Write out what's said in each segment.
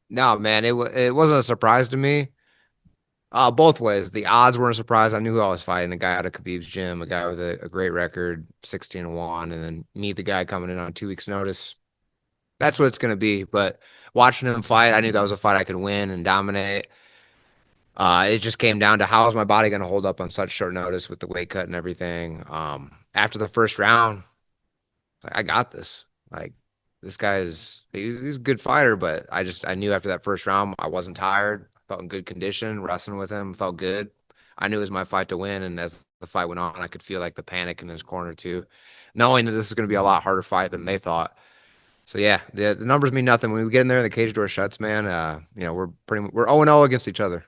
No, man, it wasn't a surprise to me. Both ways. The odds weren't a surprise. I knew who I was fighting, a guy out of Khabib's gym, a guy with a great record, 16-1, and then me, the guy coming in on 2 weeks' notice. That's what it's gonna be. But watching him fight, I knew that was a fight I could win and dominate. It just came down to how is my body going to hold up on such short notice with the weight cut and everything. After the first round, I got this. Like this guy is he's a good fighter, but I knew after that first round I wasn't tired. I felt in good condition, wrestling with him, felt good. I knew it was my fight to win, and as the fight went on, I could feel like the panic in his corner too, knowing that this is going to be a lot harder fight than they thought. So yeah, the numbers mean nothing when we get in there and the cage door shuts, man. We're 0-0 against each other.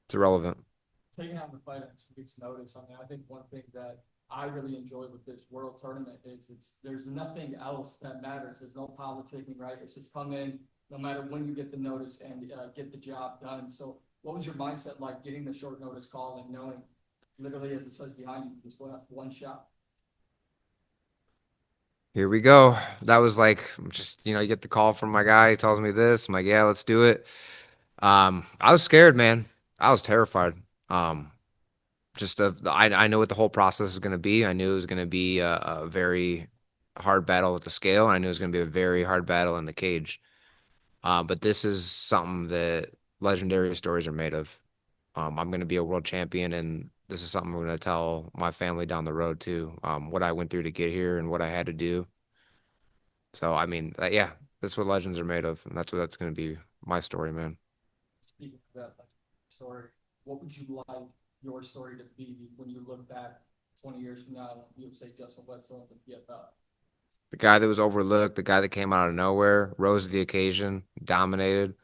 It's irrelevant. Taking out the fight on 2 weeks' notice. I mean, I think one thing that I really enjoy with this world tournament is there's nothing else that matters. There's no politicking, right? It's just come in, no matter when you get the notice and get the job done. So, what was your mindset like getting the short notice call and knowing, literally as it says behind you, just one shot? Here we go. That was like just, you get the call from my guy. He tells me this. I'm like, yeah, let's do it. I was scared, man. I was terrified. Um, I know what the whole process is going to be. I knew it was going to be a very hard battle with the scale, and I knew it was going to be a very hard battle in the cage. But this is something that legendary stories are made of. I'm going to be a world champion, and this is something I'm going to tell my family down the road too. What I went through to get here and what I had to do. So I mean, yeah, that's what legends are made of, and that's going to be my story, man. Speaking of that like, story, what would you like your story to be when you look back 20 years from now? You would say Justin Wetzell in the PFL. The guy that was overlooked, the guy that came out of nowhere, rose to the occasion, dominated,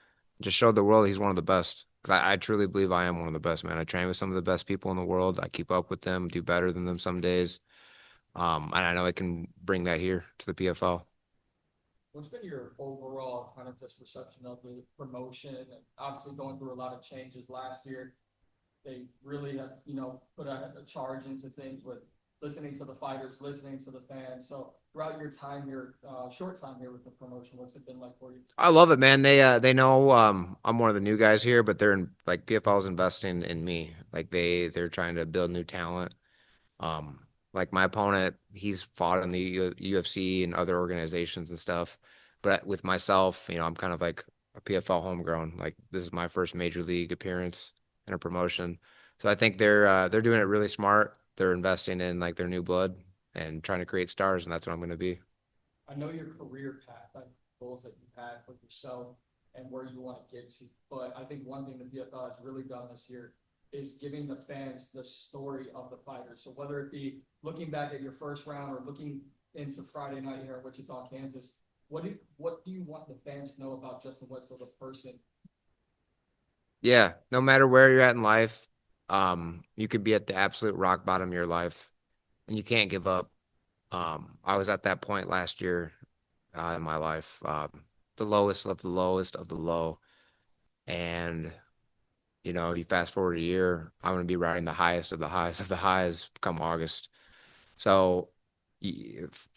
just showed the world he's one of the best. 'Cause I truly believe I am one of the best, man. I train with some of the best people in the world. I keep up with them, do better than them some days. And I know I can bring that here to the PFL. What's been your overall kind of just perception of the promotion and obviously going through a lot of changes last year? They really have, put a charge into things with listening to the fighters, listening to the fans. So throughout your time here, short time here with the promotion, what's it been like for you? I love it, man. They know I'm one of the new guys here, but they're in like PFL's investing in me. Like they're trying to build new talent. Um, like my opponent, he's fought in the UFC and other organizations and stuff. But with myself, I'm kind of like a PFL homegrown. Like this is my first major league appearance in a promotion. So I think they're doing it really smart. They're investing in like their new blood and trying to create stars, and that's what I'm going to be. I know your career path, like goals that you've had for yourself and where you want to get to. But I think one thing the PFL has really done this year is giving the fans the story of the fighter. So whether it be looking back at your first round or looking into Friday night here in Wichita, Kansas, what do you want the fans to know about Justin Wetzel, the person? Yeah, no matter where you're at in life, you could be at the absolute rock bottom of your life, and you can't give up. I was at that point last year in my life, the lowest of the lowest of the low. And, you fast forward a year, I'm going to be riding the highest of the highest of the highs come August. So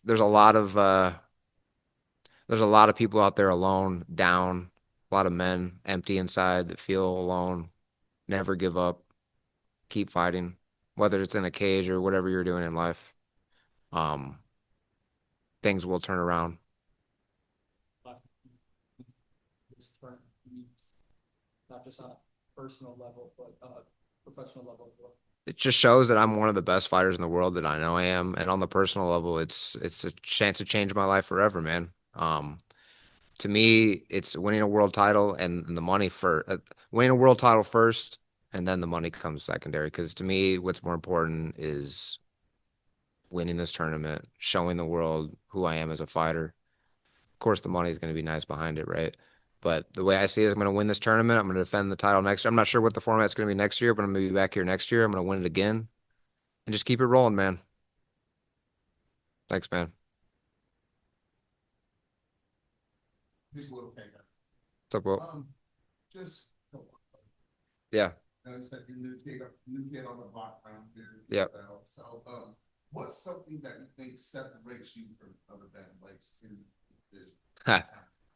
there's a lot of people out there alone, down, a lot of men empty inside that feel alone, never give up, keep fighting, whether it's in a cage or whatever you're doing in life. Um, things will turn around. This turn, not just on a personal level, but professional level as well. It just shows that I'm one of the best fighters in the world that I know I am. And on the personal level, it's a chance to change my life forever, man. To me, it's winning a world title and the money for winning a world title first, and then the money comes secondary. Because to me, what's more important is winning this tournament, showing the world who I am as a fighter. Of course, the money is going to be nice behind it, right? But the way I see it is, I'm going to win this tournament. I'm going to defend the title next year. I'm not sure what the format's going to be next year, but I'm going to be back here next year. I'm going to win it again and just keep it rolling, man. Thanks, man. Just a little thing. What's up, Will? Just Yeah, notice that new kid on the block around here. yeah. So, what's something that you think separates you from other bantamweights in the division?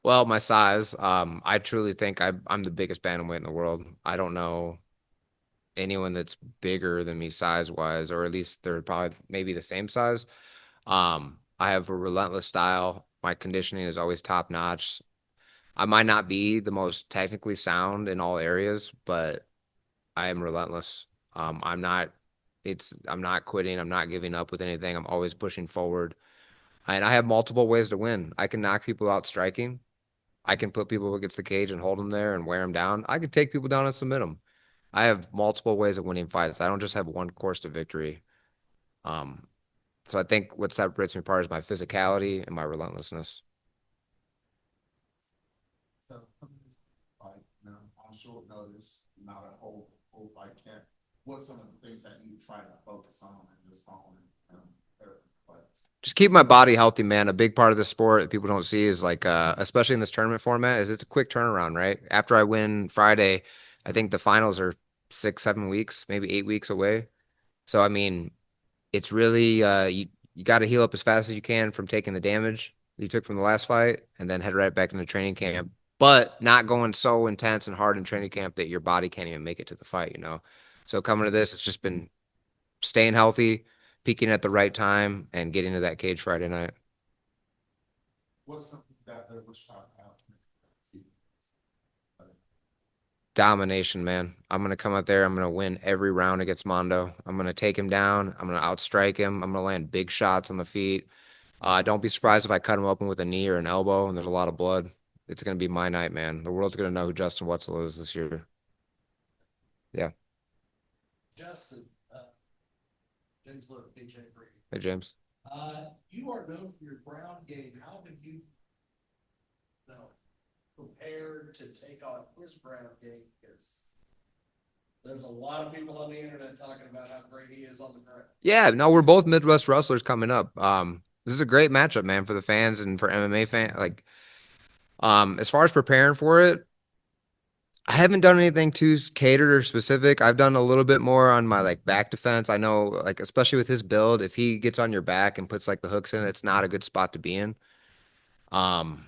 Well, my size. I truly think I'm the biggest bantamweight in the world. I don't know anyone that's bigger than me size wise, or at least they're probably maybe the same size. I have a relentless style. My conditioning is always top notch. I might not be the most technically sound in all areas, but I am relentless. I'm not I'm not quitting. I'm not giving up with anything. I'm always pushing forward. And I have multiple ways to win. I can knock people out striking. I can put people against the cage and hold them there and wear them down. I can take people down and submit them. I have multiple ways of winning fights. I don't just have one course to victory. Um, so I think what separates me apart is my physicality and my relentlessness. So, like, on short notice, not a whole fight camp. What's some of the things that you try to focus on in this following fights? Just keep my body healthy, man. A big part of the sport that people don't see is like, especially in this tournament format, is it's a quick turnaround, right? After I win Friday, I think the finals are 6, 7 weeks, maybe 8 weeks away. So I mean, it's really you got to heal up as fast as you can from taking the damage you took from the last fight, and then head right back into training camp. But not going so intense and hard in training camp that your body can't even make it to the fight. So coming to this, it's just been staying healthy, peaking at the right time, and getting to that cage Friday night. What's something that they wish I have? Domination, man. I'm gonna come out there. I'm gonna win every round against Mando. I'm gonna take him down. I'm gonna outstrike him. I'm gonna land big shots on the feet. Don't be surprised if I cut him open with a knee or an elbow and there's a lot of blood. It's gonna be my night, man. The world's gonna know who Justin Wetzell is this year. Yeah. Justin, James Lowe, PJ Brady. Hey, James. You are known for your ground game. How have you prepared to take on his ground game? Because there's a lot of people on the internet talking about how great he is on the ground. Yeah, no, we're both Midwest wrestlers coming up. This is a great matchup, man, for the fans and for MMA fans. Like, as far as preparing for it, I haven't done anything too catered or specific. I've done a little bit more on my like back defense. I know, like, especially with his build, if he gets on your back and puts like the hooks in, it's not a good spot to be in. Um,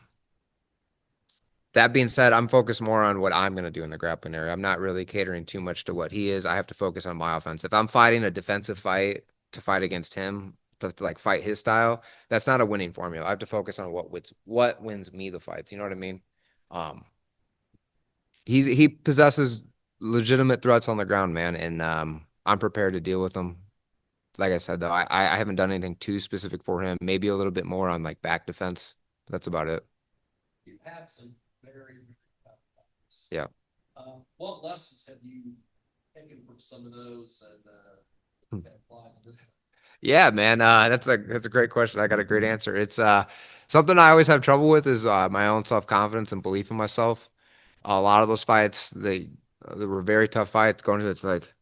that being said, I'm focused more on what I'm going to do in the grappling area. I'm not really catering too much to what he is. I have to focus on my offense. If I'm fighting a defensive fight to fight against him, to like fight his style, that's not a winning formula. I have to focus on what wins me the fights. You know what I mean? Um, he possesses legitimate threats on the ground, man, and I'm prepared to deal with them. Like I said, though, I haven't done anything too specific for him. Maybe a little bit more on like back defense. That's about it. You've had some very tough fights. Yeah. What lessons have you taken from some of those Hmm. and applied to this? Yeah, man. That's a great question. I got a great answer. It's something I always have trouble with is my own self-confidence and belief in myself. A lot of those fights, they were very tough fights going to it's like,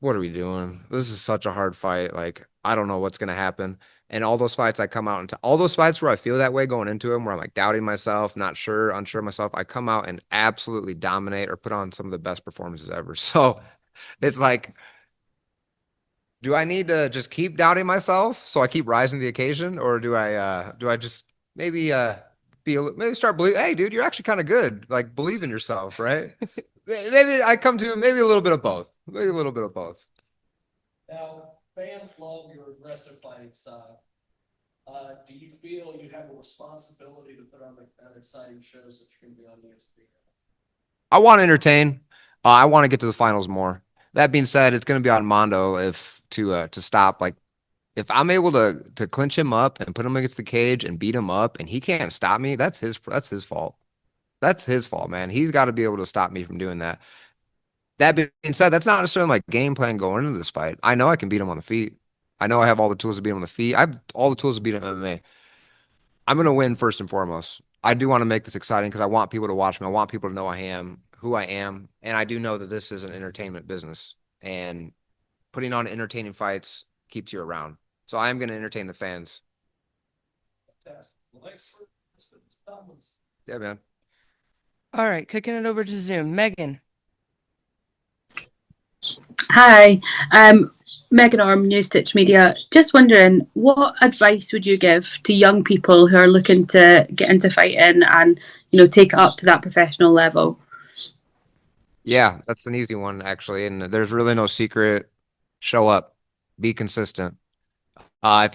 what are we doing? This is such a hard fight. Like, I don't know what's gonna happen. And all those fights I come out into all those fights where I feel that way going into them, where I'm like doubting myself, not sure, unsure of myself, I come out and absolutely dominate or put on some of the best performances ever. So it's like, do I need to just keep doubting myself so I keep rising to the occasion, or do I just maybe maybe start believing, hey, dude, you're actually kind of good. Like believe in yourself, right? Maybe I come to maybe a little bit of both. Maybe a little bit of both. Now, fans love your aggressive fighting style. Do you feel you have a responsibility to put on that exciting shows that you're going to be on ESPN? I want to entertain. I want to get to the finals more. That being said, it's going to be on Mondo if to stop. Like if I'm able to clinch him up and put him against the cage and beat him up, and he can't stop me, that's his fault. That's his fault, man. He's got to be able to stop me from doing that. That being said, that's not necessarily my game plan going into this fight. I know I can beat him on the feet. I know I have all the tools to beat him on the feet. I have all the tools to beat him in MMA. I'm going to win first and foremost. I do want to make this exciting because I want people to watch me. I want people to know I am who I am. And I do know that this is an entertainment business. And putting on entertaining fights keeps you around. So I am going to entertain the fans. Fantastic. Well, thanks for this. Yeah, man. All right, kicking it over to Zoom. Megan. Hi. Um, Megan Orm, New Stitch Media. Just wondering, what advice would you give to young people who are looking to get into fighting and take it up to that professional level? Yeah, that's an easy one actually, and there's really no secret. Show up, be consistent. If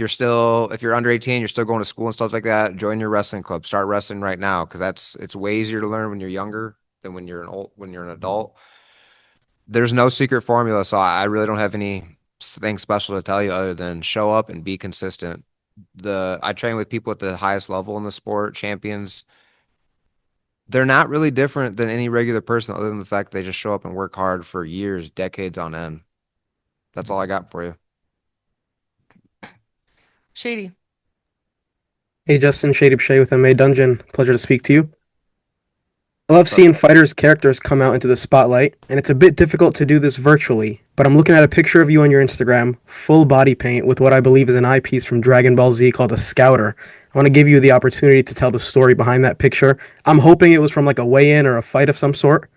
you're under 18, you're still going to school and stuff like that, join your wrestling club. Start wrestling right now because it's way easier to learn when you're younger than when you're an adult. There's no secret formula, so I really don't have anything special to tell you other than show up and be consistent. I train with people at the highest level in the sport, champions. They're not really different than any regular person other than the fact they just show up and work hard for years, decades on end. That's all I got for you. Shady. Hey Justin, Shady Shay with MA Dungeon. Pleasure to speak to you. I love What's up? seeing fighters' characters come out into the spotlight, and it's a bit difficult to do this virtually, but I'm looking at a picture of you on your Instagram, full body paint with what I believe is an eyepiece from Dragon Ball Z called a Scouter. I want to give you the opportunity to tell the story behind that picture. I'm hoping it was from like a weigh-in or a fight of some sort.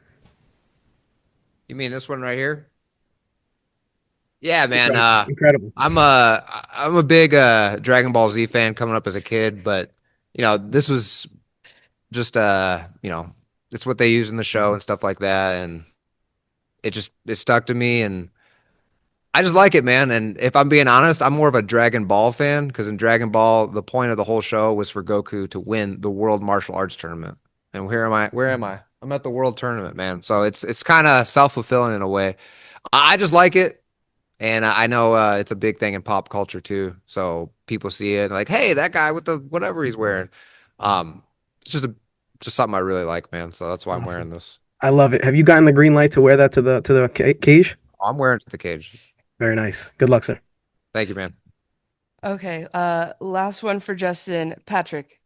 You mean this one right here? Yeah, man. Incredible. Incredible. I'm a big Dragon Ball Z fan coming up as a kid, but this was just it's what they use in the show and stuff like that, and it stuck to me, and I just like it, man. And if I'm being honest, I'm more of a Dragon Ball fan because in Dragon Ball, the point of the whole show was for Goku to win the World Martial Arts Tournament. And where am I? Where am I? I'm at the World Tournament, man. So it's kind of self-fulfilling in a way. I just like it. And I know it's a big thing in pop culture too. So people see it like, hey, that guy with the whatever he's wearing. It's just something I really like, man. So that's why I'm wearing Awesome. this. I love it. Have you gotten the green light to wear that to the cage? I'm wearing it to the cage. Very nice. Good luck, sir. Thank you, man. Okay, last one for Justin. Patrick.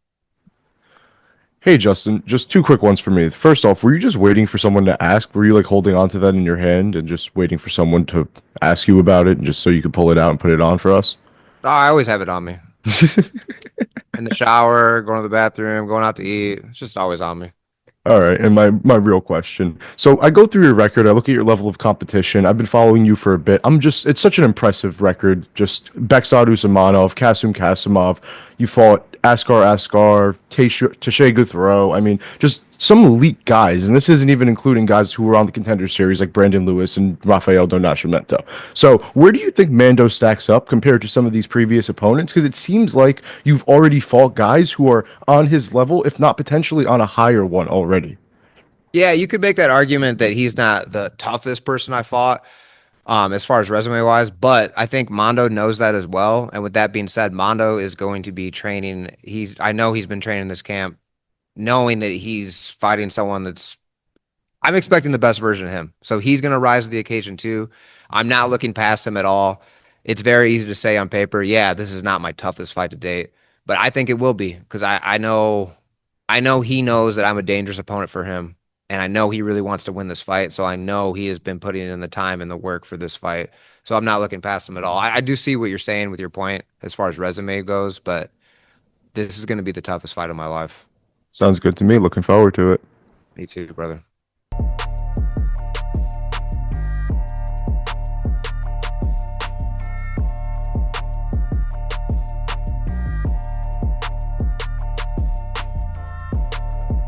Hey Justin, just two quick ones for me. First off, were you just waiting for someone to ask? Were you like holding on to that in your hand and just waiting for someone to ask you about it and just so you could pull it out and put it on for us? Oh, I always have it on me. In the shower, going to the bathroom, going out to eat. It's just always on me. All right, and my real question. So I go through your record, I look at your level of competition. I've been following you for a bit. It's such an impressive record. Just Bekzad Usmanov, Kasum Kasimov. You fought Askar, Teshay Guthro. I mean, just some elite guys, and this isn't even including guys who were on the Contender Series like Brandon Lewis and Rafael do Nascimento. So where do you think Mando stacks up compared to some of these previous opponents? Because it seems like you've already fought guys who are on his level, if not potentially on a higher one already. Yeah, you could make that argument that he's not the toughest person I fought, as far as resume wise, but I think Mando knows that as well. And with that being said, Mando is going to be training. I know he's been training this camp, knowing that he's fighting someone I'm expecting the best version of him. So he's going to rise to the occasion too. I'm not looking past him at all. It's very easy to say on paper, yeah, this is not my toughest fight to date, but I think it will be because I know he knows that I'm a dangerous opponent for him. And I know he really wants to win this fight. So I know he has been putting in the time and the work for this fight. So I'm not looking past him at all. I do see what you're saying with your point as far as resume goes, but this is going to be the toughest fight of my life. Sounds good to me. Looking forward to it. Me too, brother.